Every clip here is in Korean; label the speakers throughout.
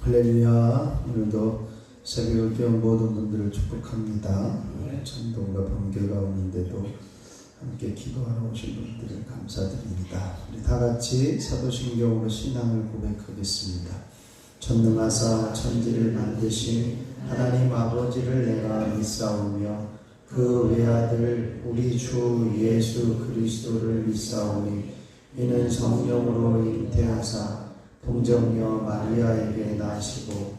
Speaker 1: 할렐루야. 오늘도 새벽을 깨운 모든 분들을 축복합니다. 천동과 번개가 오는데도 함께 기도하러 오신 분들을 감사드립니다. 우리 다같이 사도신경으로 신앙을 고백하겠습니다. 전능하사 천지를 만드신 하나님 아버지를 내가 믿사오며 그 외아들 우리 주 예수 그리스도를 믿사오니 이는 성령으로 잉태하사 동정녀 마리아에게 나시고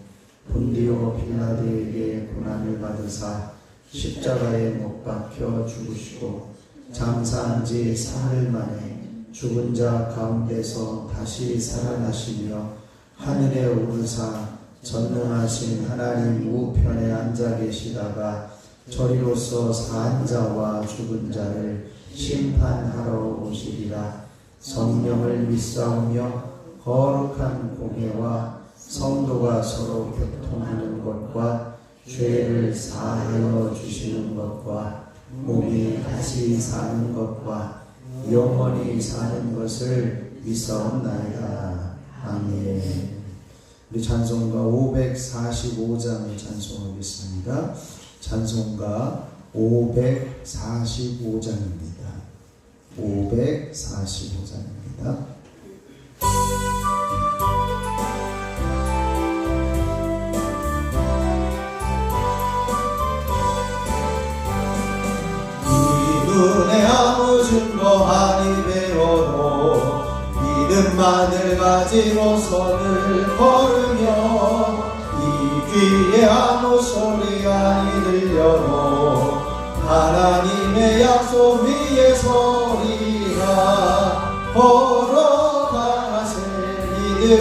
Speaker 1: 본디오 빌라도에게 고난을 받으사 십자가에 못 박혀 죽으시고 장사한 지 사흘 만에 죽은 자 가운데서 다시 살아나시며 하늘에 오르사 전능하신 하나님 우편에 앉아 계시다가 저리로서 산 자와 죽은 자를 심판하러 오시리라. 성령을 믿사오며 거룩한 공회와 성도가 서로 교통하는 것과 죄를 사하여 주시는 것과 몸이 다시 사는 것과 영원히 사는 것을 믿사옵나이다. 아멘. 우리 찬송가 545장을 찬송하겠습니다. 찬송가 545장입니다. 545장입니다.
Speaker 2: 눈에 아무 증거 아니 배워도 믿음만을 가지고서는 걸으며 이 귀에 아무 소리 아니 들려도 하나님의 약속 위에 서리라. 걸어가세 믿음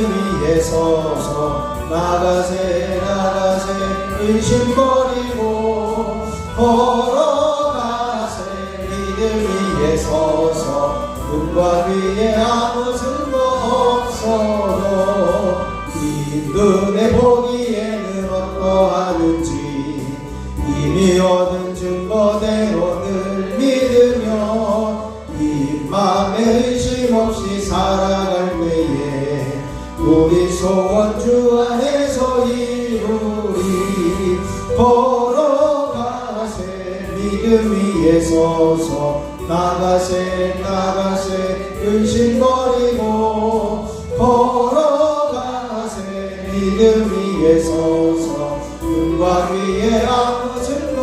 Speaker 2: 위에 서서 나가세 의심 버리고 위에 서서 눈과 귀에 아무 증거 없어도 이 눈에 보기에는 어떠하든지 이미 얻은 증거대로 늘 믿으며 이 맘에 의심 없이 살아갈 때에 우리 소원 주 안에서 이루리. 걸어가세 믿음 위에 서서 나가세 의심 버리고 걸어가세 믿음 위에 서서 눈과 귀에 아무 증거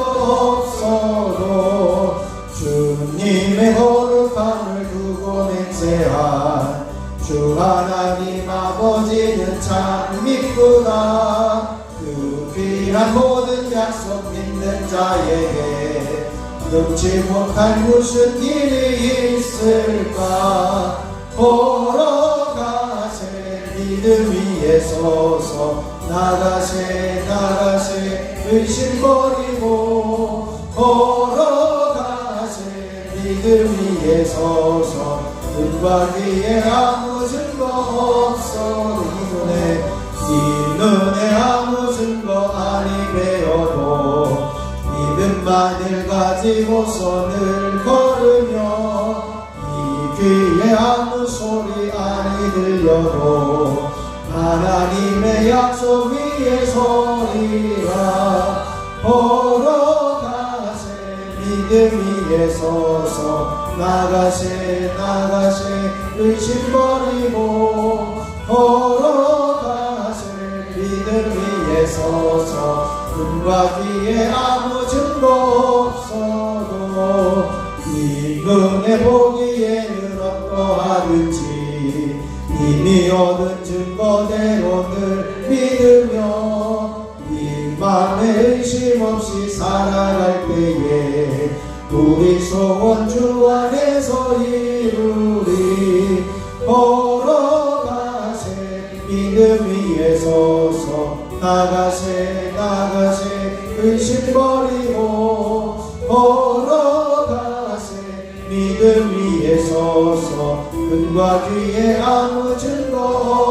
Speaker 2: 없어도 주님의 거룩함을 두고 맹세한 주 하나님 아버지는 참 믿구나. 그 귀한 모든 약속 믿는 자에게 능치 못할 무슨 일이 있을까. 걸어가세 믿음 위에 서서 나가세 의심 버리고 걸어가세 믿음 위에 서서 눈과 귀에 아무 증거 없어. 이 눈에 아무 증거 아니 배워도 믿음만을 가지고서 늘 걸으며 이 귀에 아무 소리 아니 들려도 하나님의 약속 위에 서리라. 걸어가세 믿음 위에 서서 나가세 의심 버리고 걸어가세 믿음 위에 서서 눈과 귀에 아무 증거 없어도 이 눈에 보기에는 어떠하든지 이미 얻은 증거대로 늘 믿으며 이 맘에 의심 없이 살아갈 때에 우리 소원 주 안에서 이루리. 걸어가세 믿음 위에 서서 나가세 의심 버리고 걸어가세 믿음 위에 서서 눈과 귀에 아무 증거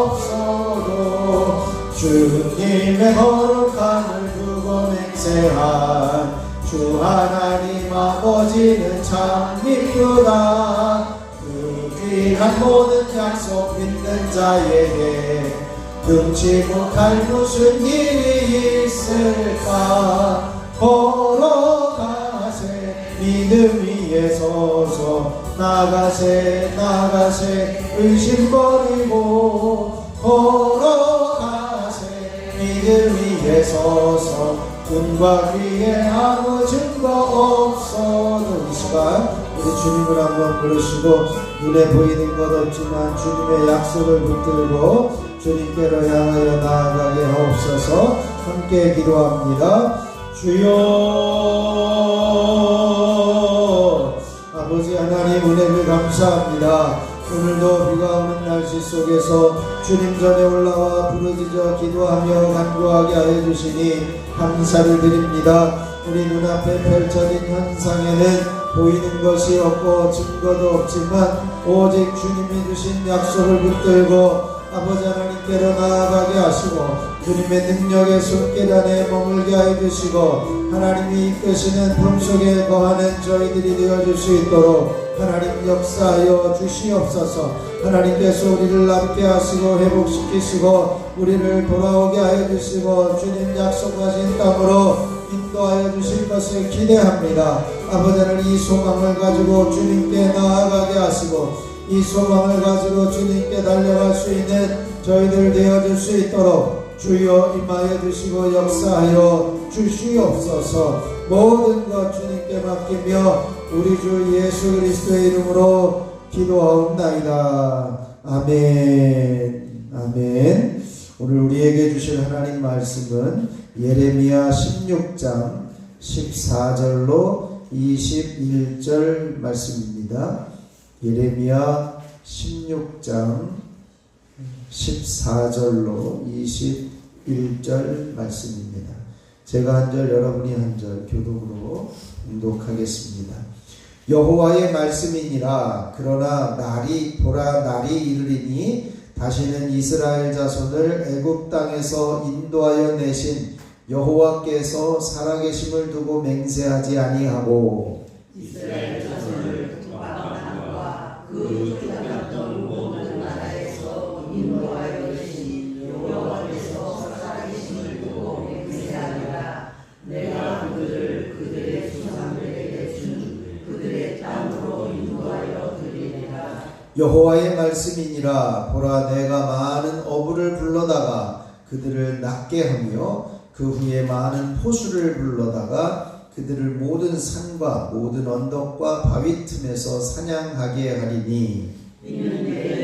Speaker 2: 없어도 주님의 거룩함을 두고 맹세한 주 하나님 아버지는 참 믿구나. 그 귀한 모든 약속 믿는 자에게 능치 못할 무슨 일이 있을까 걸어가세 믿음 위에 서서 나가세 나가세 의심 버리고 걸어가세 믿음 위에 서서 눈과 귀에 아무 증거 없어도 이 시간 우리 주님을 한번 부르시고 눈에 보이는 것 없지만 주님의 약속을 붙들고 주님께로 향하여 나아가게 하옵소서. 함께 기도합니다. 주여 아버지 하나님 은혜를 감사합니다. 오늘도 비가 오는 날씨 속에서 주님 전에 올라와 부르짖어 기도하며 간구하게 하여 주시니 감사를 드립니다. 우리 눈앞에 펼쳐진 현상에는 보이는 것이 없고 증거도 없지만 오직 주님이 주신 약속을 붙들고 아버지 하나님께로 나아가게 하시고 주님의 능력의 손길 안에 머물게 하여 주시고 하나님이 이끄시는 품속에 거하는 저희들이 되어줄 수 있도록 하나님 역사하여 주시옵소서. 하나님께서 우리를 남게 하시고 회복시키시고 우리를 돌아오게 하여 주시고 주님 약속하신 땅으로 인도하여 주실 것을 기대합니다. 아버지 하나님 이 소망을 가지고 주님께 나아가게 하시고 이 소망을 가지고 주님께 달려갈 수 있는 저희들 되어줄 수 있도록 주여 임하여 주시고 역사하여 주시옵소서. 모든 것 주님께 맡기며 우리 주 예수 그리스도의 이름으로 기도하옵나이다. 아멘. 아멘. 오늘 우리에게 주실 하나님 말씀은 예레미야 16장 14절로 21절 말씀입니다. 예레미야 16장 14절로 21절 말씀입니다. 제가 한 절 여러분이 한 절 교독으로 봉독하겠습니다. 여호와의 말씀이니라. 그러나 보라 날이 이르리니 다시는 이스라엘 자손을 애굽 땅에서 인도하여 내신 여호와께서 살아계심을 두고 맹세하지 아니하고
Speaker 3: 이스라엘 자손을 북방과 그 쫓겼던 모든 나라에서 인도하여 내신 여호와께서 살아계심을 두고 맹세하리라. 내가 그들의 조상들에게 준 그들의 땅으로 인도하여 드리리라.
Speaker 2: 여호와의 말씀이니라. 보라 내가 많은 어부를 불러다가 그들을 낫게 하며 그 후에 많은 포수를 불러다가 그들을 모든 산과 모든 언덕과 바위 틈에서 사냥하게 하리니
Speaker 3: 이는 내가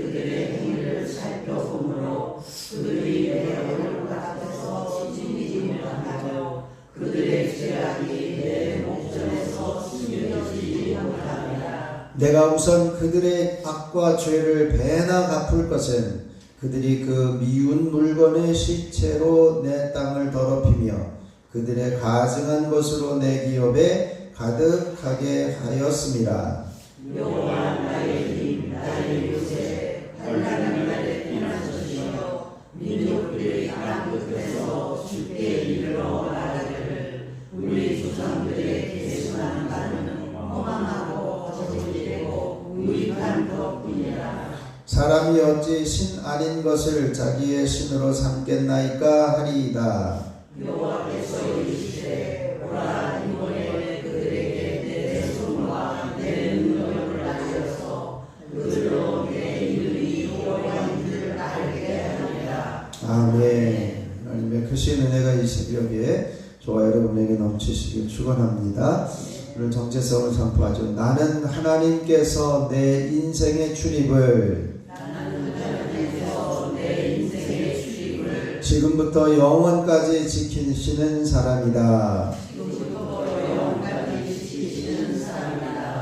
Speaker 3: 그들의 행위를 살펴보므로 그들이 내 얼굴 앞에서 지키지 못하고 그들의 죄악이 내 목전에서 숨겨지지 못하리라.
Speaker 2: 내가 우선 그들의 악과 죄를 배나 갚을 것은 그들이 그 미운 물건의 시체로 내 땅을 더럽히며 그들의 가증한 것으로 내 기업에 가득하게 하였음이라.
Speaker 3: 여호와 나의 힘 나의 요새 환난의 날에 피난처시여 민족들이 땅 끝에서 주께 이르러 말하기를 우리 조상들의 계승한 바는 허망하고 거짓되고 무익한 것뿐이라.
Speaker 2: 사람이 어찌 신 아닌 것을 자기의 신으로 삼겠나이까 하리이다.
Speaker 3: 여호와께서 이르시되 보라 이번에 그들에게 내 손과 내 능력을 알려서 그들로 내 이름이 여호와인 줄 알게 하리라.
Speaker 2: 아멘. 하나님의 크신 은혜가 이 새벽에 저와 여러분에게 넘치시길 축원합니다. 오늘 정체성을 선포하죠. 나는 하나님께서 내 인생의 출입을 지금부터 영원까지 지키시는 사람이다.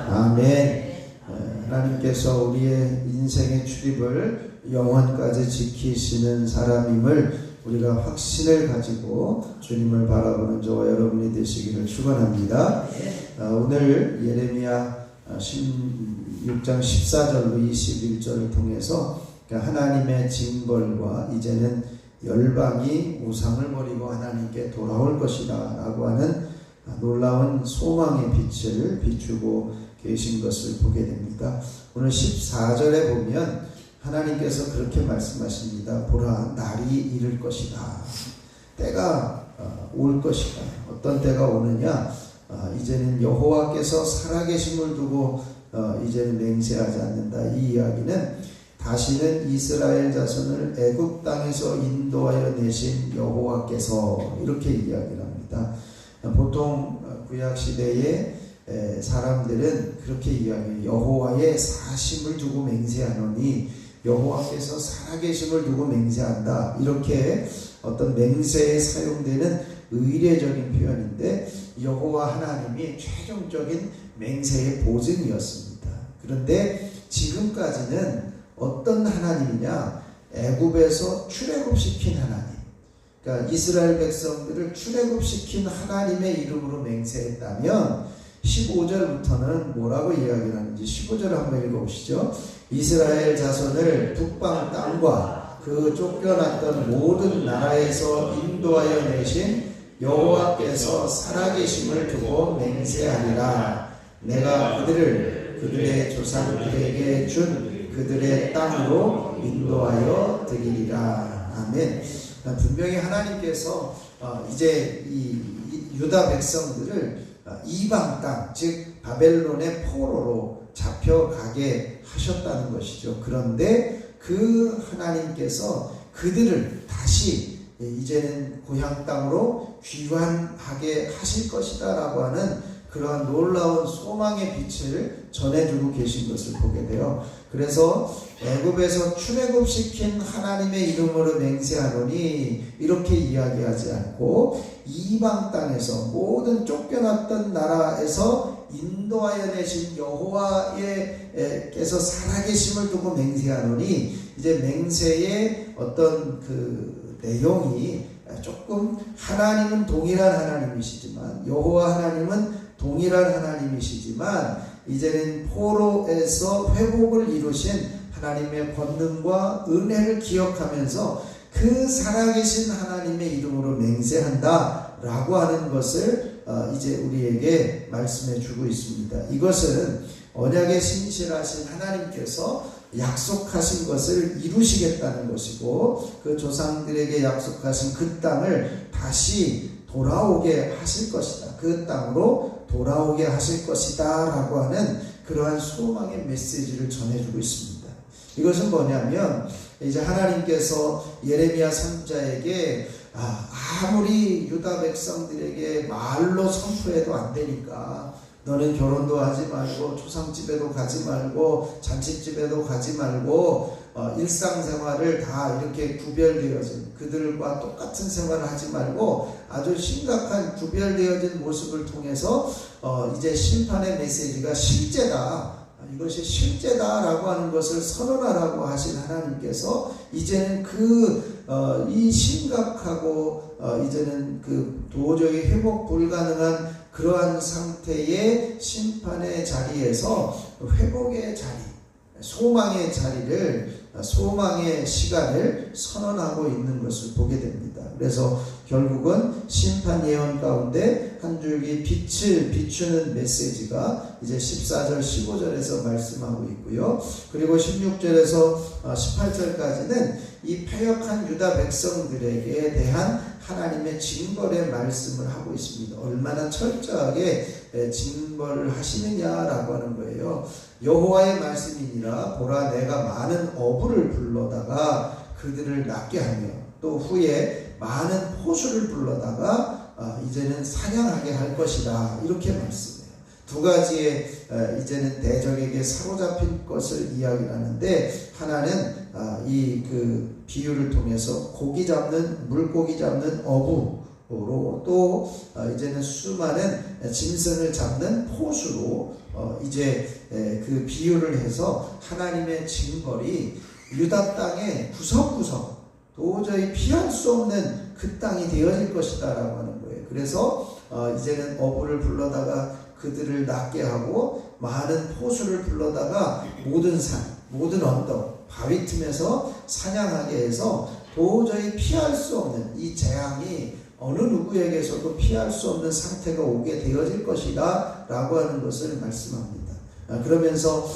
Speaker 2: 아멘. 하나님께서 우리의 인생의 출입을 영원까지 지키시는 사람임을 우리가 확신을 가지고 주님을 바라보는 저와 여러분이 되시기를 축원합니다. 오늘 예레미야 16장 14절로 21절을 통해서 하나님의 징벌과 이제는 열방이 우상을 버리고 하나님께 돌아올 것이다 라고 하는 놀라운 소망의 빛을 비추고 계신 것을 보게 됩니다. 오늘 14절에 보면
Speaker 1: 하나님께서 그렇게 말씀하십니다. 보라, 날이 이를 것이다. 때가 올 것이다. 어떤 때가 오느냐? 이제는 여호와께서 살아계심을 두고 이제는 맹세하지 않는다. 이 이야기는 다시는 이스라엘 자손을 애굽 땅에서 인도하여 내신 여호와께서 이렇게 이야기를 합니다. 보통 구약 시대에 사람들은 그렇게 이야기해요. 여호와의 사심을 두고 맹세하노니 여호와께서 살아계심을 두고 맹세한다. 이렇게 어떤 맹세에 사용되는 의례적인 표현인데 여호와 하나님이 최종적인 맹세의 보증이었습니다. 그런데 지금까지는 어떤 하나님이냐? 애굽에서 출애굽시킨 하나님. 그러니까 이스라엘 백성들을 출애굽시킨 하나님의 이름으로 맹세했다면 15절부터는 뭐라고 이야기를 하는지 15절을 한번 읽어보시죠. 이스라엘 자손을 북방 땅과 그 쫓겨났던 모든 나라에서 인도하여 내신 여호와께서 살아계심을 두고 맹세하리라. 내가 그들을 그들의 조상들에게 준 그들의 땅으로 인도하여 드리리라. 아멘. 분명히 하나님께서 이제 이 유다 백성들을 이방 땅, 즉 바벨론의 포로로 잡혀가게 하셨다는 것이죠. 그런데 그 하나님께서 그들을 다시 이제는 고향 땅으로 귀환하게 하실 것이다 라고 하는 그러한 놀라운 소망의 빛을 전해주고 계신 것을 보게 돼요. 그래서 애굽에서 출애굽시킨 하나님의 이름으로 맹세하노니 이렇게 이야기하지 않고 이방 땅에서 모든 쫓겨났던 나라에서 인도하여 내신 여호와께서 살아계심을 두고 맹세하노니 이제 맹세의 어떤 그 내용이 조금 하나님은 동일한 하나님이시지만 여호와 하나님은 동일한 하나님이시지만 이제는 포로에서 회복을 이루신 하나님의 권능과 은혜를 기억하면서 그 살아계신 하나님의 이름으로 맹세한다 라고 하는 것을 이제 우리에게 말씀해 주고 있습니다. 이것은 언약에 신실하신 하나님께서 약속하신 것을 이루시겠다는 것이고 그 조상들에게 약속하신 그 땅을 다시 돌아오게 하실 것이다. 그 땅으로 돌아오게 하실 것이다 라고 하는 그러한 소망의 메시지를 전해주고 있습니다. 이것은 뭐냐면 이제 하나님께서 예레미야 선지자에게 아무리 유다 백성들에게 말로 선포해도 안 되니까 너는 결혼도 하지 말고 초상집에도 가지 말고 잔치집에도 가지 말고 일상생활을 다 이렇게 구별되어진 그들과 똑같은 생활을 하지 말고 아주 심각한 구별되어진 모습을 통해서 이제 심판의 메시지가 실제다. 이것이 실제다라고 하는 것을 선언하라고 하신 하나님께서 이제는 이 심각하고 이제는 그 도저히 회복 불가능한 그러한 상태의 심판의 자리에서 회복의 자리, 소망의 자리를 소망의 시간을 선언하고 있는 것을 보게 됩니다. 그래서 결국은 심판 예언 가운데 한 줄기 빛을 비추는 메시지가 이제 14절 15절에서 말씀하고 있고요. 그리고 16절에서 18절까지는 이 패역한 유다 백성들에게 대한 하나님의 징벌의 말씀을 하고 있습니다. 얼마나 철저하게 징벌을 하시느냐라고 하는 거예요. 여호와의 말씀이니라 보라 내가 많은 어부를 불러다가 그들을 낫게 하며 또 후에 많은 포수를 불러다가 이제는 사냥하게 할 것이다 이렇게 말씀해요. 두 가지의 이제는 대적에게 사로잡힌 것을 이야기하는데 하나는 이 그 비유를 통해서 물고기 잡는 어부로 또 이제는 수많은 짐승을 잡는 포수로 이제 그 비유를 해서 하나님의 징벌이 유다 땅의 구석구석 도저히 피할 수 없는 그 땅이 되어질 것이다 라고 하는 거예요. 그래서 이제는 어부를 불러다가 그들을 낫게 하고 많은 포수를 불러다가 모든 산, 모든 언덕, 바위 틈에서 사냥하게 해서 도저히 피할 수 없는 이 재앙이 어느 누구에게서도 피할 수 없는 상태가 오게 되어질 것이다 라고 하는 것을 말씀합니다. 그러면서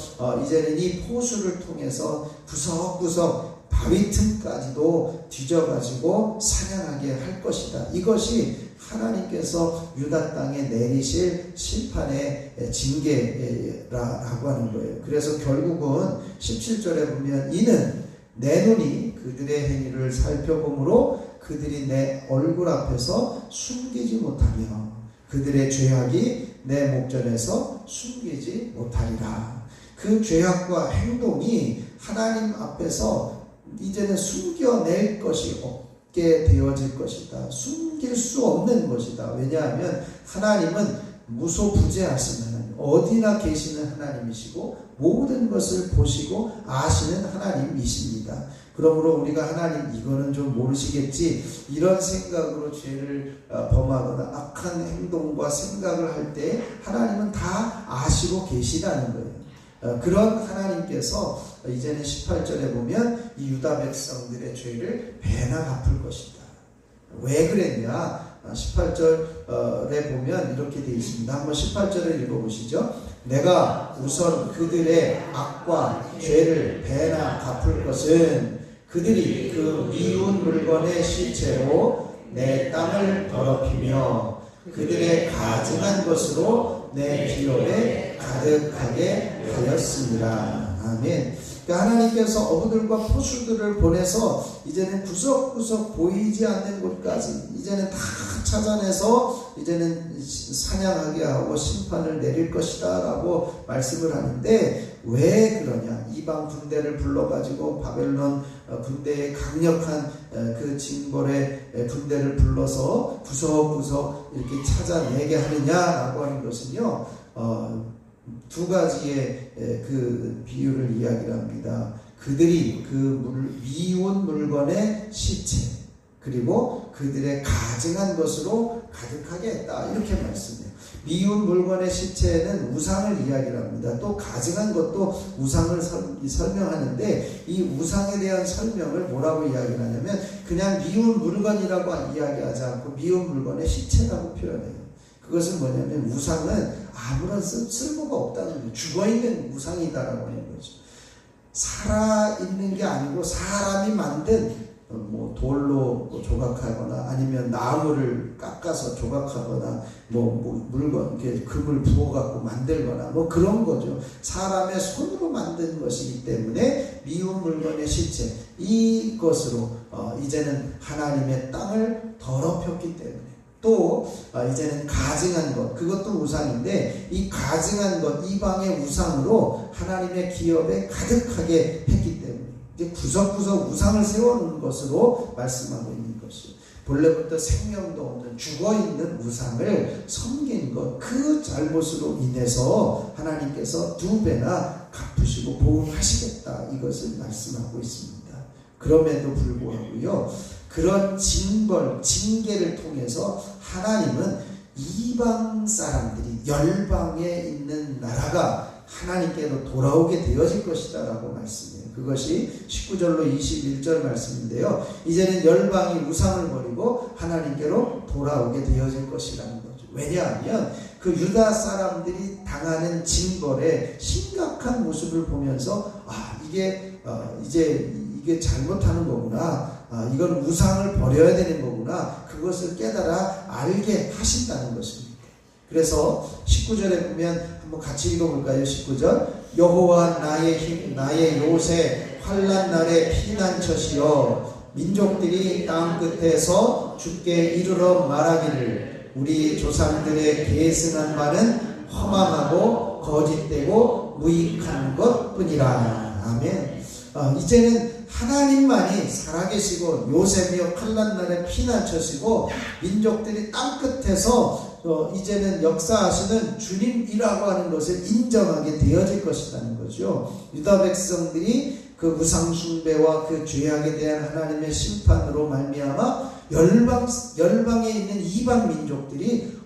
Speaker 1: 이제는 이 포수를 통해서 구석구석 바위 틈까지도 뒤져가지고 사냥하게 할 것이다. 이것이 하나님께서 유다 땅에 내리실 심판의 징계라고 하는 거예요. 그래서 결국은 17절에 보면 이는 내 눈이 그들의 행위를 살펴보므로 그들이 내 얼굴 앞에서 숨기지 못하며 그들의 죄악이 내 목전에서 숨기지 못하리라. 그 죄악과 행동이 하나님 앞에서 이제는 숨겨낼 것이 없게 되어질 것이다. 숨길 수 없는 것이다. 왜냐하면 하나님은 무소부재하신 하나님, 어디나 계시는 하나님이시고 모든 것을 보시고 아시는 하나님이십니다. 그러므로 우리가 하나님 이거는 좀 모르시겠지 이런 생각으로 죄를 범하거나 악한 행동과 생각을 할 때 하나님은 다 아시고 계시다는 거예요. 그런 하나님께서 이제는 18절에 보면 이 유다 백성들의 죄를 배나 갚을 것이다. 왜 그랬냐? 18절에 보면 이렇게 되어 있습니다. 한번 18절을 읽어보시죠. 내가 우선 그들의 악과 죄를 배나 갚을 것은 그들이 그 미운 물건의 시체로 내 땅을 더럽히며 그들의 가증한 것으로 내 기업에 가득하게 하였습니다. 아멘. 그러니까 하나님께서 어부들과 포수들을 보내서 이제는 구석구석 보이지 않는 곳까지 이제는 다 찾아내서 이제는 사냥하게 하고 심판을 내릴 것이다 라고 말씀을 하는데 왜 그러냐? 이방 군대를 불러가지고 바벨론 군대의 강력한 그 징벌의 군대를 불러서 구석구석 이렇게 찾아내게 하느냐라고 하는 것은요, 두 가지의 그 비유를 이야기를 합니다. 그들이 그 미운 물건의 시체 그리고 그들의 가증한 것으로 가득하게 했다 이렇게 말씀해요. 미운 물건의 시체는 우상을 이야기를 합니다. 또 가증한 것도 우상을 설명하는데 이 우상에 대한 설명을 뭐라고 이야기를 하냐면 그냥 미운 물건이라고 이야기하지 않고 미운 물건의 시체라고 표현해요. 그것은 뭐냐면 우상은 아무런 쓸모가 없다는 거예요. 죽어있는 우상이다라고 하는 거죠. 살아있는 게 아니고 사람이 만든 뭐 돌로 조각하거나 아니면 나무를 깎아서 조각하거나 뭐 물건 이렇게 금을 부어갖고 만들거나 뭐 그런 거죠. 사람의 손으로 만든 것이기 때문에 미운 물건의 시체 이것으로 이제는 하나님의 땅을 더럽혔기 때문에 또 이제는 가증한 것 그것도 우상인데 이 가증한 것 이방의 우상으로 하나님의 기업에 가득하게 했기 때문에 이제 구석구석 우상을 세워놓은 것으로 말씀하고 있는 것이요. 본래부터 생명도 없는 죽어있는 우상을 섬긴 것 그 잘못으로 인해서 하나님께서 2배나 갚으시고 보응하시겠다 이것을 말씀하고 있습니다. 그럼에도 불구하고요. 그런 징계를 통해서 하나님은 이방 사람들이 열방에 있는 나라가 하나님께로 돌아오게 되어질 것이다 라고 말씀해요. 그것이 19절로 21절 말씀인데요. 이제는 열방이 우상을 버리고 하나님께로 돌아오게 되어질 것이라는 거죠. 왜냐하면 그 유다 사람들이 당하는 징벌의 심각한 모습을 보면서 이게 이게 잘못하는 거구나. 이건 우상을 버려야 되는 거구나. 그것을 깨달아 알게 하신다는 것입니다. 그래서 19절에 보면 한번 같이 읽어볼까요? 19절 여호와 나의 힘 나의 요새 환난 날의 피난처시여 민족들이 땅 끝에서 주께 이르러 말하기를 우리 조상들의 계승한 바는 허망하고 거짓되고 무익한 것뿐이라. 아멘. 이제는 하나님만이 살아계시고 요셉이여 환난 날의 피난처시고 민족들이 땅 끝에서 이제는 역사하시는 주님이라고 하는 것을 인정하게 되어질 것이라는 거죠. 유다 백성들이 그 우상 숭배와 그 죄악에 대한 하나님의 심판으로 말미암아 열방에 있는 이방 민족들이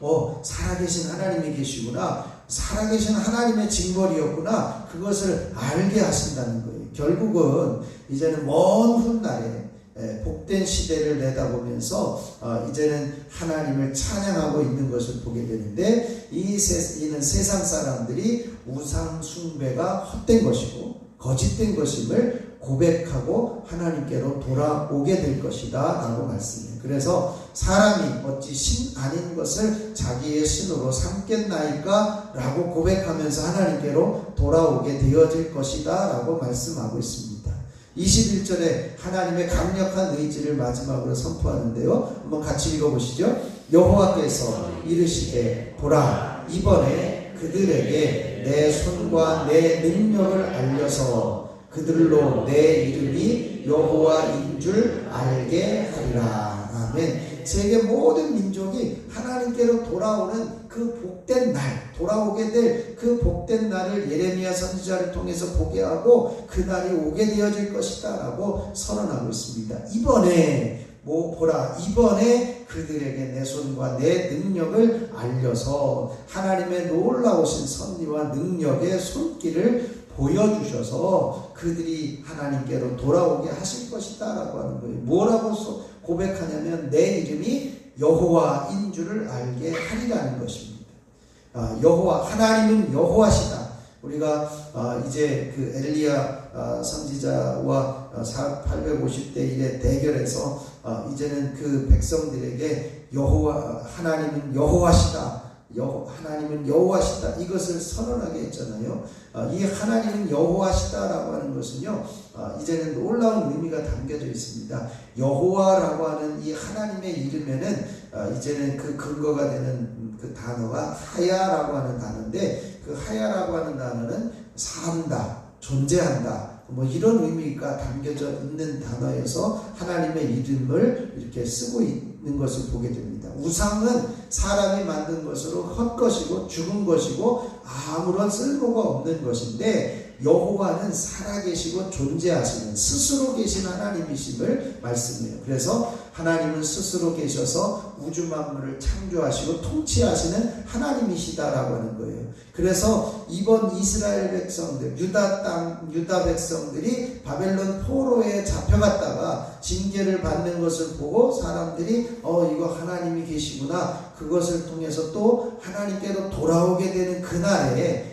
Speaker 1: 살아계신 하나님이 계시구나, 살아계신 하나님의 징벌이었구나, 그것을 알게 하신다는 거예요. 결국은 이제는 먼 훗날에 복된 시대를 내다보면서 이제는 하나님을 찬양하고 있는 것을 보게 되는데, 이는 세상 사람들이 우상 숭배가 헛된 것이고 거짓된 것임을 고백하고 하나님께로 돌아오게 될 것이다 라고 말씀해요. 그래서 사람이 어찌 신 아닌 것을 자기의 신으로 삼겠나이까 라고 고백하면서 하나님께로 돌아오게 되어질 것이다 라고 말씀하고 있습니다. 21절에 하나님의 강력한 의지를 마지막으로 선포하는데요, 한번 같이 읽어보시죠. 여호와께서 이르시되 보라, 이번에 그들에게 내 손과 내 능력을 알려서 그들로 내 이름이 여호와인 줄 알게 하리라. 아멘. 세계 모든 민족이 하나님께로 돌아오는 그 복된 날, 돌아오게 될 그 복된 날을 예레미야 선지자를 통해서 보게 하고 그 날이 오게 되어질 것이다 라고 선언하고 있습니다. 이번에 보라, 이번에 그들에게 내 손과 내 능력을 알려서 하나님의 놀라우신 섭리와 능력의 손길을 보여주셔서 그들이 하나님께로 돌아오게 하실 것이다 라고 하는 거예요. 뭐라고 고백하냐면 내 이름이 여호와인 줄을 알게 하리라는 것입니다. 여호와, 하나님은 여호와시다. 우리가 이제 그 엘리야 선지자와 850대 1의 대결에서 이제는 그 백성들에게 하나님은 여호와시다, 하나님은 여호와시다, 이것을 선언하게 했잖아요. 이 하나님은 여호와시다라고 하는 것은요, 이제는 놀라운 의미가 담겨져 있습니다. 여호와라고 하는 이 하나님의 이름에는 이제는 그 근거가 되는 그 단어가 하야라고 하는 단어인데, 그 하야라고 하는 단어는 산다, 존재한다, 뭐 이런 의미가 담겨져 있는 단어에서 하나님의 이름을 이렇게 쓰고 있는 것을 보게 됩니다. 우상은 사람이 만든 것으로 헛것이고 죽은 것이고 아무런 쓸모가 없는 것인데, 여호와는 살아계시고 존재하시는 스스로 계신 하나님이심을 말씀해요. 그래서 하나님은 스스로 계셔서 우주 만물을 창조하시고 통치하시는 하나님이시다라고 하는 거예요. 그래서 이번 이스라엘 백성들, 유다 백성들이 바벨론 포로에 잡혀갔다가 징계를 받는 것을 보고 사람들이 이거 하나님이 계시구나, 그것을 통해서 또 하나님께로 돌아오게 되는 그날에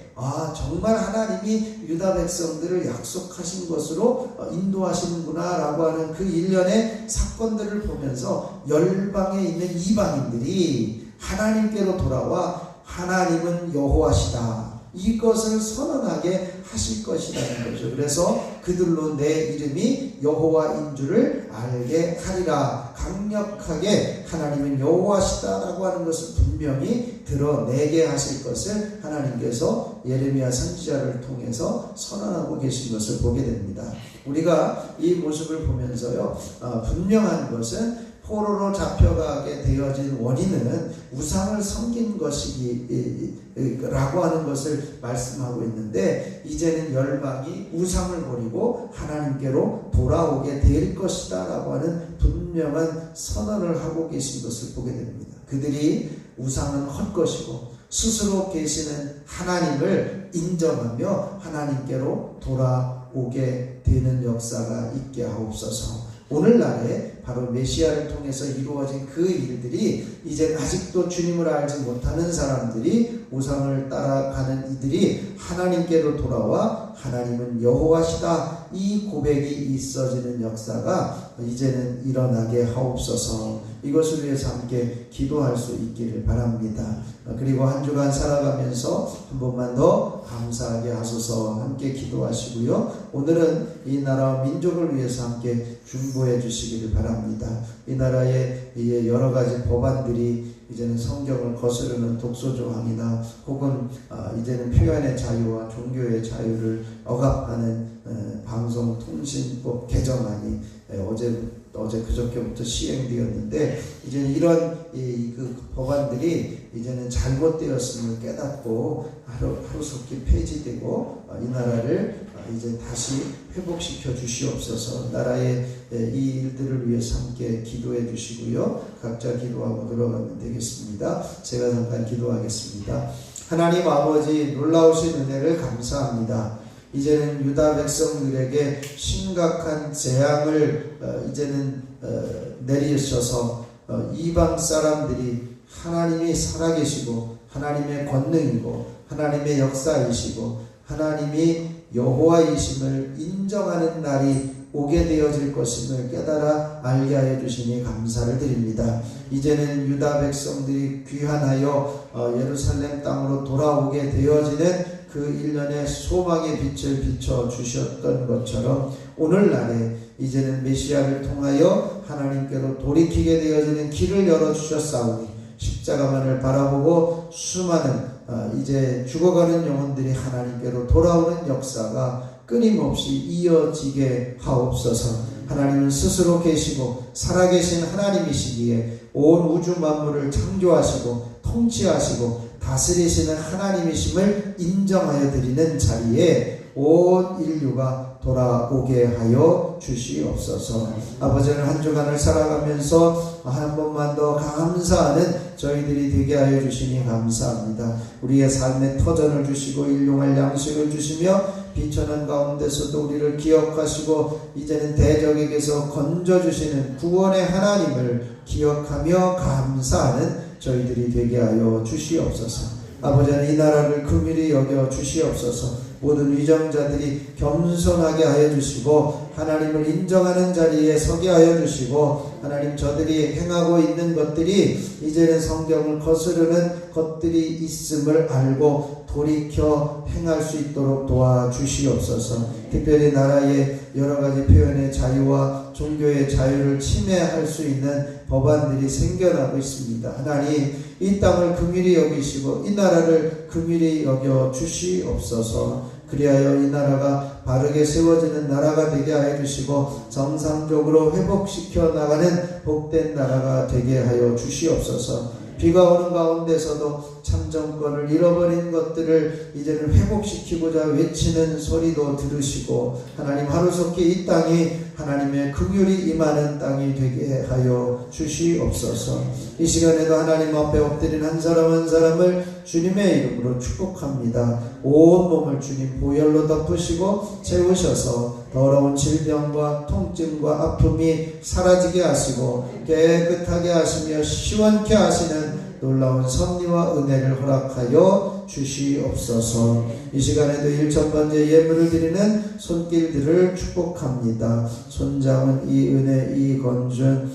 Speaker 1: 정말 하나님이 유다 백성들을 약속하신 것으로 인도하시는구나 라고 하는 그 일련의 사건들을 보면서 열방에 있는 이방인들이 하나님께로 돌아와 하나님은 여호와시다, 이것을 선언하게 하실 것이라는 거죠. 그래서 그들로 내 이름이 여호와인 줄을 알게 하리라. 강력하게 하나님은 여호와시다라고 하는 것을 분명히 드러내게 하실 것을 하나님께서 예레미야 선지자를 통해서 선언하고 계신 것을 보게 됩니다. 우리가 이 모습을 보면서요, 분명한 것은 포로로 잡혀가게 되어진 원인은 우상을 섬긴 것이라고 하는 것을 말씀하고 있는데, 이제는 열방이 우상을 버리고 하나님께로 돌아오게 될 것이다 라고 하는 분명한 선언을 하고 계신 것을 보게 됩니다. 그들이 우상은 헛것이고 스스로 계시는 하나님을 인정하며 하나님께로 돌아오게 되는 역사가 있게 하옵소서. 오늘날에 바로 메시아를 통해서 이루어진 그 일들이 이제 아직도 주님을 알지 못하는 사람들이, 우상을 따라가는 이들이 하나님께로 돌아와 하나님은 여호와시다, 이 고백이 있어지는 역사가 이제는 일어나게 하옵소서. 이것을 위해서 함께 기도할 수 있기를 바랍니다. 그리고 한 주간 살아가면서 한 번만 더 감사하게 하소서. 함께 기도하시고요, 오늘은 이 나라와 민족을 위해서 함께 중보해 주시기를 바랍니다. 이 나라의 여러 가지 법안들이 이제는 성경을 거스르는 독소 조항이나 혹은 이제는 표현의 자유와 종교의 자유를 억압하는 방송통신법 개정안이 어제 그저께부터 시행되었는데, 이제는 이런 그 법안들이 이제는 잘못되었음을 깨닫고 하루속히 폐지되고 이 나라를 이제 다시 회복시켜 주시옵소서. 나라의 이 일들을 위해서 함께 기도해 주시고요, 각자 기도하고 들어가면 되겠습니다. 제가 잠깐 기도하겠습니다. 하나님 아버지, 놀라우신 은혜를 감사합니다. 이제는 유다 백성들에게 심각한 재앙을 이제는 내리셔서 이방 사람들이 하나님이 살아계시고 하나님의 권능이고 하나님의 역사이시고 하나님이 여호와이심을 인정하는 날이 오게 되어질 것임을 깨달아 알게 하여 주시니 감사를 드립니다. 이제는 유다 백성들이 귀환하여 예루살렘 땅으로 돌아오게 되어지는 그 1년의 소망의 빛을 비춰 주셨던 것처럼 오늘날에 이제는 메시아를 통하여 하나님께로 돌이키게 되어지는 길을 열어주셨사오니 십자가만을 바라보고 수많은 이제 죽어가는 영혼들이 하나님께로 돌아오는 역사가 끊임없이 이어지게 하옵소서. 하나님은 스스로 계시고 살아계신 하나님이시기에 온 우주 만물을 창조하시고 통치하시고 다스리시는 하나님이심을 인정하여 드리는 자리에 온 인류가 돌아오게 하여 주시옵소서. 아버지는 한 주간을 살아가면서 한 번만 더 감사하는 저희들이 되게 하여 주시니 감사합니다. 우리의 삶의 터전을 주시고 일용할 양식을 주시며 비천한 가운데서도 우리를 기억하시고 이제는 대적에게서 건져주시는 구원의 하나님을 기억하며 감사하는 저희들이 되게 하여 주시옵소서. 아버지는 이 나라를 긍휼히 여겨 주시옵소서. 모든 위정자들이 겸손하게 하여 주시고 하나님을 인정하는 자리에 서게 하여 주시고 하나님 저들이 행하고 있는 것들이 이제는 성경을 거스르는 것들이 있음을 알고 돌이켜 행할 수 있도록 도와주시옵소서. 특별히 나라의 여러가지 표현의 자유와 종교의 자유를 침해할 수 있는 법안들이 생겨나고 있습니다. 하나님 이 땅을 긍휼히 여기시고 이 나라를 긍휼히 여겨 주시옵소서. 그리하여 이 나라가 바르게 세워지는 나라가 되게 하여 주시고 정상적으로 회복시켜 나가는 복된 나라가 되게 하여 주시옵소서. 비가 오는 가운데서도 참정권을 잃어버린 것들을 이제는 회복시키고자 외치는 소리도 들으시고 하나님 하루속히 이 땅이 하나님의 긍휼이 임하는 땅이 되게 하여 주시옵소서. 이 시간에도 하나님 앞에 엎드린 한 사람 한 사람을 주님의 이름으로 축복합니다. 온 몸을 주님 보혈로 덮으시고 채우셔서 더러운 질병과 통증과 아픔이 사라지게 하시고 깨끗하게 하시며 시원케 하시는 놀라운 섭리와 은혜를 허락하여 주시옵소서. 이 시간에도 1000번째 예물을 드리는 손길들을 축복합니다. 손장은 이은혜, 이건준,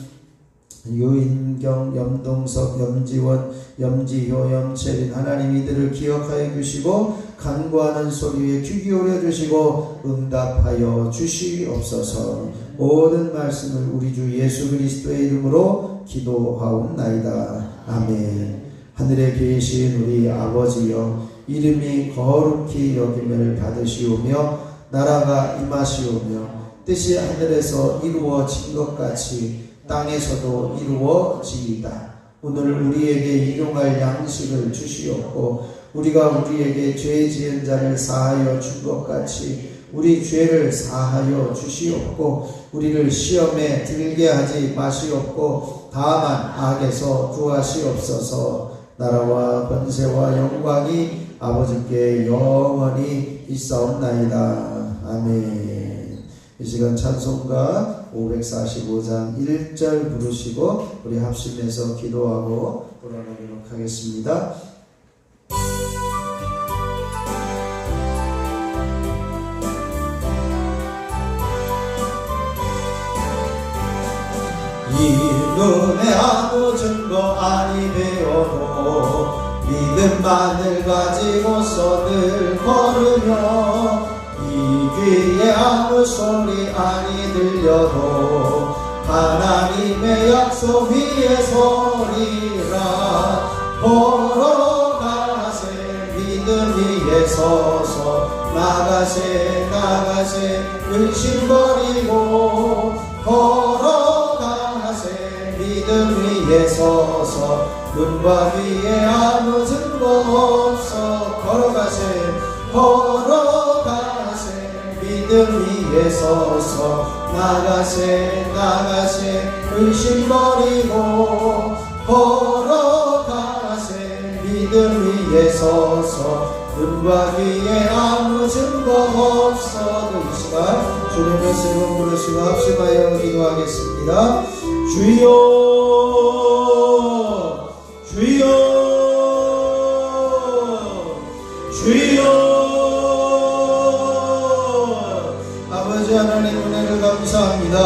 Speaker 1: 유인경, 염동석, 염지원, 염지효, 염채린 하나님 이들을 기억하여 주시고 간구하는 소리에 귀 기울여 주시고 응답하여 주시옵소서. 모든 말씀을 우리 주 예수 그리스도의 이름으로 기도하옵나이다. 아멘. 하늘에 계신 우리 아버지여 이름이 거룩히 여김을 받으시오며 나라가 임하시오며 뜻이 하늘에서 이루어진 것 같이 땅에서도 이루어지이다. 오늘 우리에게 일용할 양식을 주시옵고 우리가 우리에게 죄 지은 자를 사하여 준 것 같이 우리 죄를 사하여 주시옵고 우리를 시험에 들게 하지 마시옵고 다만 악에서 구하시옵소서. 나라와 권세와 영광이 아버지께 영원히 있사옵나이다. 아멘. 이 시간 찬송가 545장 1절 부르시고 우리 합심해서 기도하고 돌아가도록 하겠습니다.
Speaker 2: 이 눈에 아무 증거 아니 되어도 믿음만을 가지고서 늘 걸으며 이 귀에 아무 소리 아니 들려도 하나님의 약속 위에 서리라. 걸어가세 믿음 위에 서서 나가세 나가세 의심 버리고 걸어가세 믿음 위에 서서 눈과 귀에 아무 증거 없어 걸어가세 걸어가세 믿음 위에 서서 나가세 나가세 의심 버리고 걸어가세 믿음 이들 위에 서서 눈과 귀에 아무 증거 없어도 이 시간 주님의 세번 부르시고 합심하여 기도하겠습니다. 주여 주여 주여. 아버지 하나님 은혜를 감사합니다.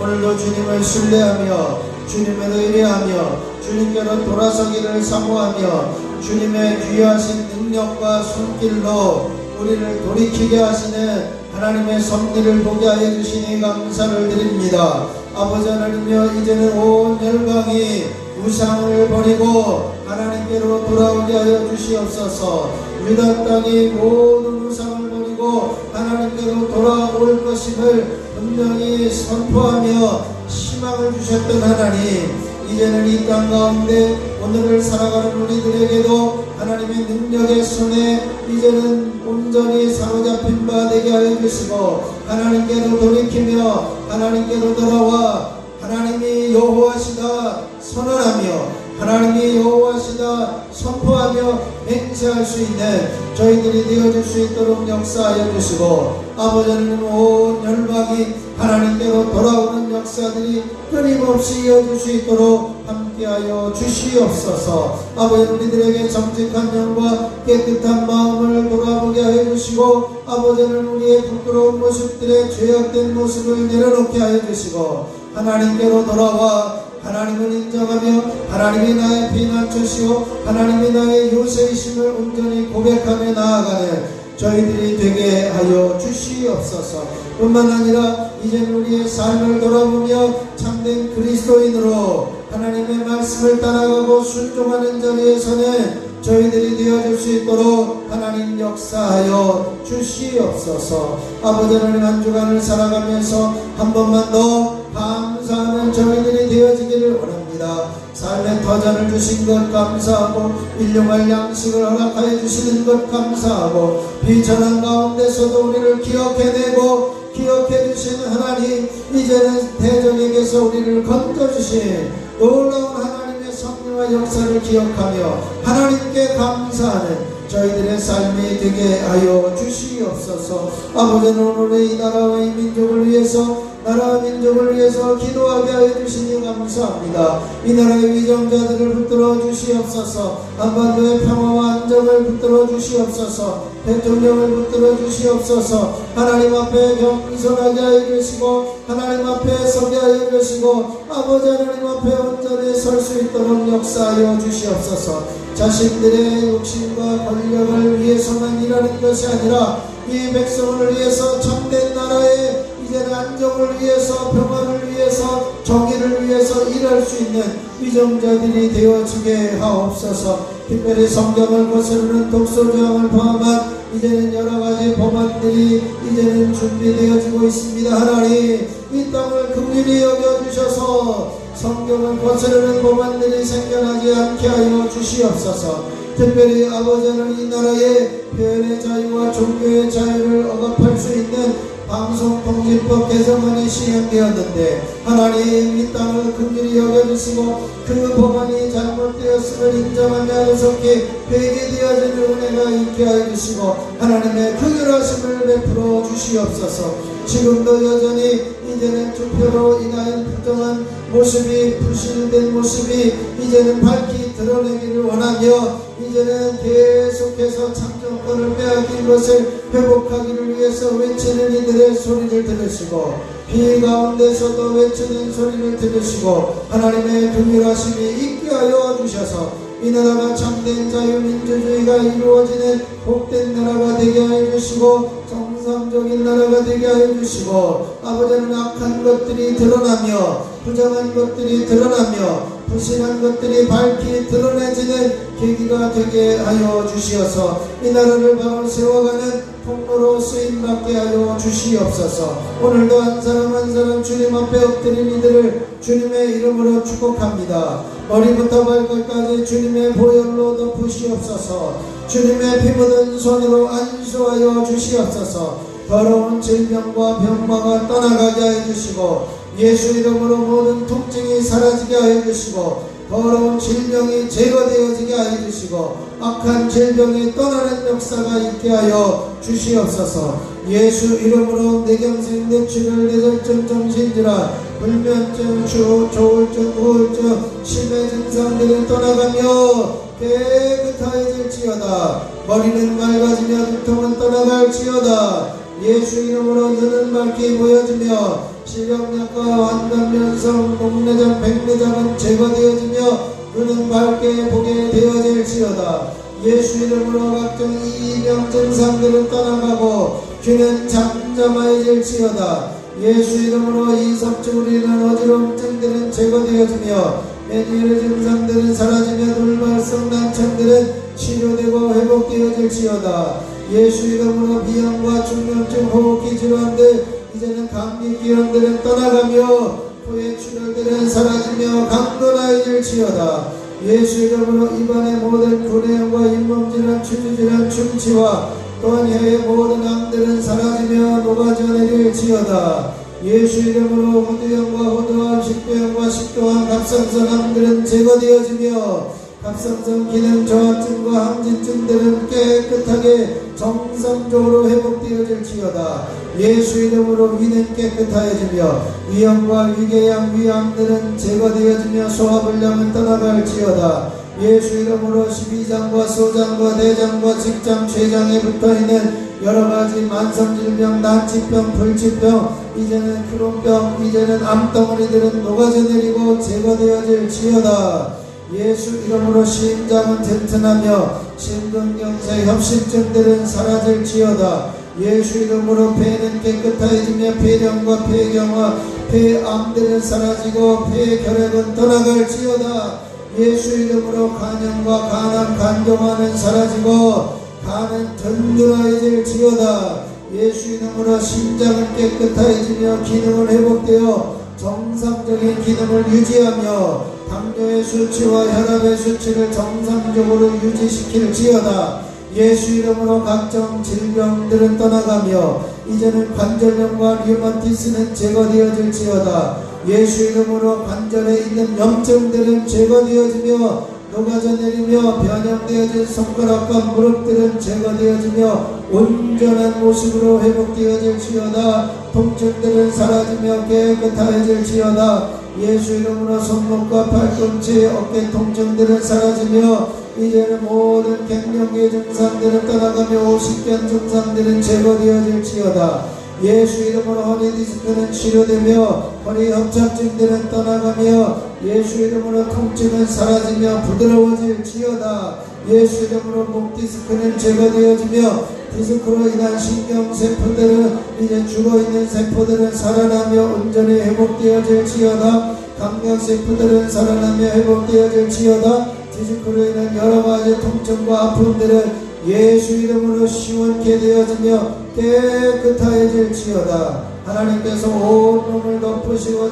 Speaker 2: 오늘도 주님을 신뢰하며 주님을 의뢰하며 주님께로 돌아서기를 사모하며 주님의 귀하신 능력과 손길로 우리를 돌이키게 하시는 하나님의 섭리를 보게 하여 주시니 감사를 드립니다. 아버지 하나님여, 이제는 온 열방이 우상을 버리고 하나님께로 돌아오게 하여 주시옵소서. 유다 땅이 모든 우상을 버리고 하나님께로 돌아올 것임을 분명히 선포하며 희망을 주셨던 하나님, 이제는 이 땅 가운데 오늘을 살아가는 우리들에게도 하나님의 능력의 손에 이제는 온전히 사로잡힌 바 되게 하여 주시고 하나님께로 돌이키며 하나님께로 돌아와 하나님이 여호와시다 선언하며 하나님이 여호와시다 선포하며 맹세할 수 있는 저희들이 되어줄 수 있도록 역사하여 주시고, 아버지 하나님 온 열방이 하나님께로 돌아오는 역사들이 끊임없이 이어질 수 있도록 함께하여 주시옵소서. 아버지 우리들에게 정직한 영과 깨끗한 마음을 돌아보게 하여 주시고, 아버지는 우리의 부끄러운 모습들의 죄악된 모습을 내려놓게 하여 주시고 하나님께로 돌아와 하나님을 인정하며 하나님이 나의 피난처시오 하나님이 나의 요새이심을 온전히 고백하며 나아가는 저희들이 되게 하여 주시옵소서. 뿐만 아니라 이제는 우리의 삶을 돌아보며 참된 그리스도인으로 하나님의 말씀을 따라가고 순종하는 자리에서는 저희들이 되어줄 수 있도록 하나님 역사하여 주시옵소서. 아버지 하나님, 한 주간을 살아가면서 한 번만 더 감사하는 저희들이 되어지기를 원합니다. 삶의 터전을 주신 것 감사하고 일용할 양식을 허락하여 주시는 것 감사하고 비천한 가운데서도 우리를 기억해내고 기억해 주시는 하나님, 이제는 대적에게서 우리를 건져주신 놀라운 하나님의 섭리와 역사를 기억하며 하나님께 감사하는 저희들의 삶이 되게 하여 주시옵소서. 아버지는 오늘의 이 나라와 이 민족을 위해서 나라와 민족을 위해서 기도하게 하여 주시니 감사합니다. 이 나라의 위정자들을 붙들어 주시옵소서. 한반도의 평화와 안정을 붙들어 주시옵소서. 대통령을 붙들어 주시옵소서. 하나님 앞에 겸손하게 하여 주시고 하나님 앞에 서게 하여 주시고 아버지 하나님 앞에 온전히 설 수 있도록 역사하여 주시옵소서. 자신들의 욕심과 권력을 위해서만 일하는 것이 아니라 이 백성을 위해서 참된 나라의 이제는 안정을 위해서 평화를 위해서 정의를 위해서 일할 수 있는 위정자들이 되어지게 하옵소서. 특별히 성경을 거스르는 독소조항을 포함한 이제는 여러가지 법안들이 이제는 준비되어지고 있습니다. 하나님, 이 땅을 긍휼히 여겨주셔서 성경을 거스르는 법안들이 생겨나지 않게 하여 주시옵소서. 특별히 아버지 하나님, 이 나라의 표현의 자유와 종교의 자유를 억압할 수 있는 방송통신법 개정안이 시행되었는데 하나님, 이 땅을 긍휼히 여겨주시고 그 법안이 잘못되었음을 인정하며 하루속히 회개되어지는 은혜가 있게 하여 주시고 하나님의 긍휼하심을 베풀어 주시옵소서. 지금도 여전히 이제는 투표로 인하여 부정한 모습이 부실된 모습이 이제는 밝히 드러내기를 원하며 이제는 계속해서 참정권을 빼앗긴 것을 회복하기를 위해서 외치는 이들의 소리를 들으시고 비 가운데서도 외치는 소리를 들으시고 하나님의 긍휼하심이 있게 하여 주셔서 이 나라가 참된 자유민주주의가 이루어지는 복된 나라가 되게 하여 주시고 정상적인 나라가 되게 하여 주시고 아버지는 악한 것들이 드러나며 부정한 것들이 드러나며 부실한 것들이 밝히 드러내지는 계기가 되게 하여 주시어서 이 나라를 바로 세워가는 통로로 쓰임받게 하여 주시옵소서. 오늘도 한 사람 한 사람 주님 앞에 엎드린 이들을 주님의 이름으로 축복합니다. 머리부터 발끝까지 주님의 보혈로 덮으시옵소서. 주님의 피 묻은 손으로 안수하여 주시옵소서. 더러운 질병과 병마가 떠나가게 하여 주시고 예수 이름으로 모든 통증이 사라지게 하여 주시고 더러운 질병이 제거되어지게 하여 주시고 악한 질병이 떠나는 역사가 있게 하여 주시옵소서. 예수 이름으로 뇌경색, 뇌출혈, 뇌졸중, 정신질환, 불면증, 조울증, 우울증, 치매 증상들을 떠나가며 깨끗하여질지어다. 머리는 맑아지며 두통은 떠나갈지어다. 예수 이름으로 눈은 밝게 보여지며 시력약과 완전면성, 녹내장, 백내장은 제거되어지며 눈은 밝게 보게 되어질지어다. 예수 이름으로 각종 이병 증상들은 떠나가고 귀는 잠잠하여질지어다. 예수 이름으로 이석증으로 인한 어지러움증들은 제거되어지며 메니엘 증상들은 사라지며 돌발성 난청들은 치료되고 회복되어질지어다. 예수 이름으로 비염과 중염증, 호흡기 질환들, 이제는 감기 기운들은 떠나가며 코의 출혈들은 사라지며 강건하여질지어다. 예수 이름으로 입안의 모든 구내염과 잇몸질환, 추주질환, 충치와 또한 혀의 모든 암들은 사라지며 녹아져 내릴지어다. 예수 이름으로 호두염과 호두암, 식도염과 식도암, 갑상선 암들은 제거되어지며 갑상선 기능 저하증과 항진증들은 깨끗하게 정상적으로 회복되어질지어다. 예수 이름으로 위는 깨끗하여지며 위염과 위궤양, 위암들은 제거되어지며 소화불량은 떠나갈지어다. 예수 이름으로 12장과 소장과 대장과 직장, 췌장에 붙어있는 여러가지 만성질병, 난치병, 불치병, 이제는 크론병, 이제는 암덩어리들은 녹아져 내리고 제거되어질지어다. 예수 이름으로 심장은 튼튼하며 심근경색, 협심증들은 사라질지어다. 예수 이름으로 폐는 깨끗해지며 폐렴과 폐경화, 폐암들은 사라지고 폐결핵은 떠나갈지어다. 예수 이름으로 간염과 간암, 간경화는 사라지고 간은 든든해질지어다. 예수 이름으로 심장은 깨끗해지며 기능은 회복되어 정상적인 기능을 유지하며 당뇨의 수치와 혈압의 수치를 정상적으로 유지시킬지어다. 예수 이름으로 각종 질병들은 떠나가며 이제는 관절염과 류마티스는 제거되어질지어다. 예수 이름으로 관절에 있는 염증들은 제거되어지며 녹아져 내리며 변형되어진 손가락과 무릎들은 제거되어지며 온전한 모습으로 회복되어질지어다. 통증들은 사라지며 깨끗해질지어다. 예수 이름으로 손목과 팔꿈치, 어깨 통증들은 사라지며 이제는 모든 갱년기 증상들은 떠나가며 오십견 증상들은 제거되어질지어다. 예수 이름으로 허리 디스크는 치료되며 허리 협착증들은 떠나가며 예수 이름으로 통증은 사라지며 부드러워질지어다. 예수 이름으로 목 디스크는 제거되어지며 디스크로 인한 신경세포들은 이제 죽어있는 세포들은 살아나며 온전히 회복되어질지어다. 감각세포들은 살아나며 회복되어질지어다. 디스크로 인한 여러가지 통증과 아픔들은 예수 이름으로 시원케 되어지며 깨끗하여질지어다. 하나님께서 온 몸을 덮으시고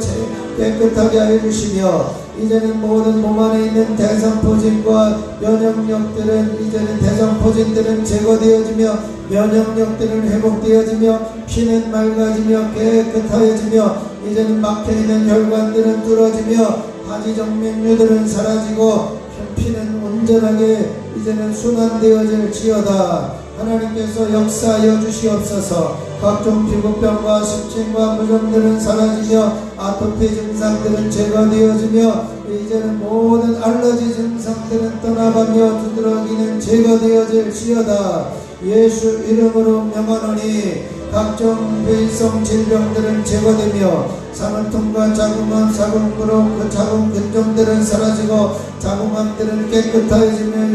Speaker 2: 깨끗하게 하여 주시며 이제는 모든 몸 안에 있는 대상포진과 면역력들은 이제는 대상포진들은 제거되어지며 면역력들은 회복되어지며 피는 맑아지며 깨끗하여지며 이제는 막혀있는 혈관들은 뚫어지며 하지정맥류들은 사라지고 피는 온전하게 이제는 순환되어질지어다. 하나님께서 역사하여 주시옵소서. 각종 피부병과 식침과 무좀들은 사라지며 아토피 증상들은 제거되어지며 이제는 모든 알러지 증상들은 떠나가며 두드러기는 제거되어질지어다. 예수 이름으로 명하노니 각종 배성 질병들은 제거되며 사문통과 자궁암, 사궁으로 그 자궁 근종들은 사라지고 자궁암들은 깨끗해지며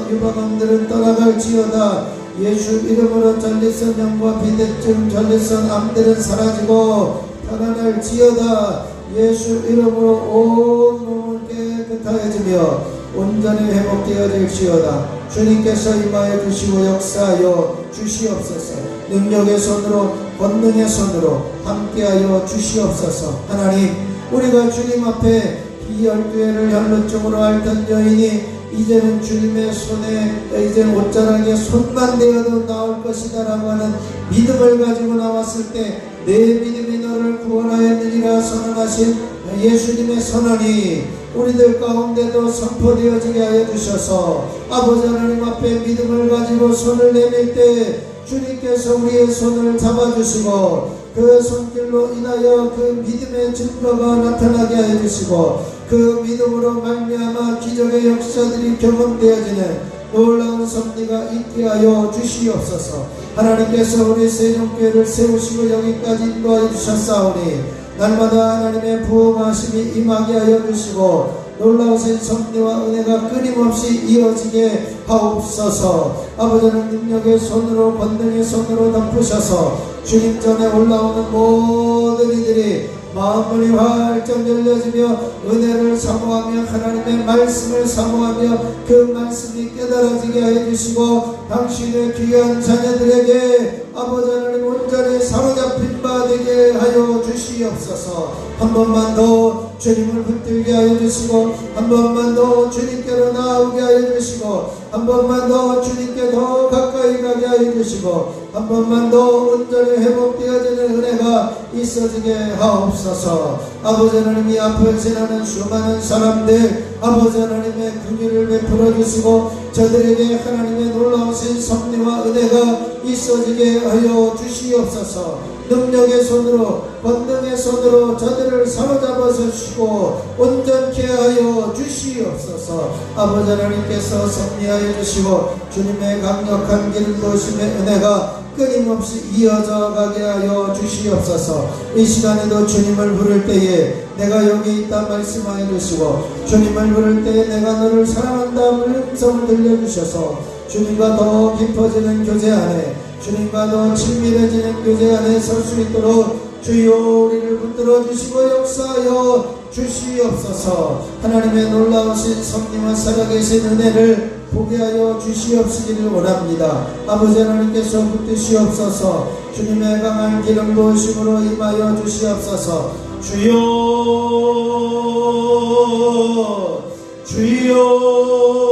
Speaker 2: 유방암들은 떠나갈지어다. 예수 이름으로 전립선염과 비대증, 전립선 암들은 사라지고 편안할지어다. 예수 이름으로 온 몸을 깨끗하여지며 온전히 회복되어질지어다. 주님께서 임하여 주시고 역사하여 주시옵소서. 능력의 손으로 권능의 손으로 함께하여 주시옵소서. 하나님, 우리가 주님 앞에 이 12회를 혈루증으로 앓던 여인이 이제는 주님의 손에 이제는 옷자락에 손만 대어도 나올 것이다 라고 하는 믿음을 가지고 나왔을 때 내 믿음이 너를 구원하였느니라 선언하신 예수님의 선언이 우리들 가운데도 선포되어지게 하여 주셔서 아버지 하나님 앞에 믿음을 가지고 손을 내밀 때 주님께서 우리의 손을 잡아주시고 그 손길로 인하여 그 믿음의 증거가 나타나게 하여 주시고 그 믿음으로 말미암아 기적의 역사들이 경험되어지는 놀라운 섭리가 있게 하여 주시옵소서. 하나님께서 우리 세종교회를 세우시고 여기까지 인도하여 주셨사오니 날마다 하나님의 부흥하심이 임하게 하여 주시고 놀라우신 섭리와 은혜가 끊임없이 이어지게 하옵소서. 아버지는 능력의 손으로 권능의 손으로 덮으셔서 주님 전에 올라오는 모든 이들이 마음문이 활짝 열려지며 은혜를 사모하며 하나님의 말씀을 사모하며 그 말씀이 깨달아지게 하여 주시고 당신의 귀한 자녀들에게 아버지 하나님 온전히 사로잡힌 바 되게 하여 주시옵소서. 한 번만 더 주님을 붙들게 하여 주시고 한 번만 더 주님께로 나오게 하여 주시고 한 번만 더 주님께 더 가까이 가게 하여 주시고 한 번만 더 온전히 회복되어지는 은혜가 있어지게 하옵소서. 아버지 하나님이 앞을 지나는 수많은 사람들 아버지 하나님의 긍휼을 베풀어 주시고 저들에게 하나님의 놀라우신 섭리와 은혜가 있어지게 하여 주시옵소서. 능력의 손으로 권능의 손으로 저들을 사로잡아서 주시고 온전케 하여 주시옵소서. 아버지 하나님께서 섭리하여 주시고 주님의 강력한 기름부으심의 은혜가 끊임없이 이어져 가게 하여 주시옵소서. 이 시간에도 주님을 부를 때에 내가 여기 있다 말씀하여 주시고 주님을 부를 때에 내가 너를 사랑한다 음성을 들려주셔서 주님과 더 깊어지는 교제 안에 주님과 더 친밀해지는 교제 안에 설 수 있도록 주여 우리를 붙들어 주시고 역사하여 주시옵소서. 하나님의 놀라우신 섭리와 살아계신 은혜를 보게 하여 주시옵시기를 원합니다. 아버지 하나님께서 붙드시옵소서. 주님의 강한 기름 부으심으로 임하여 주시옵소서. 주여 주여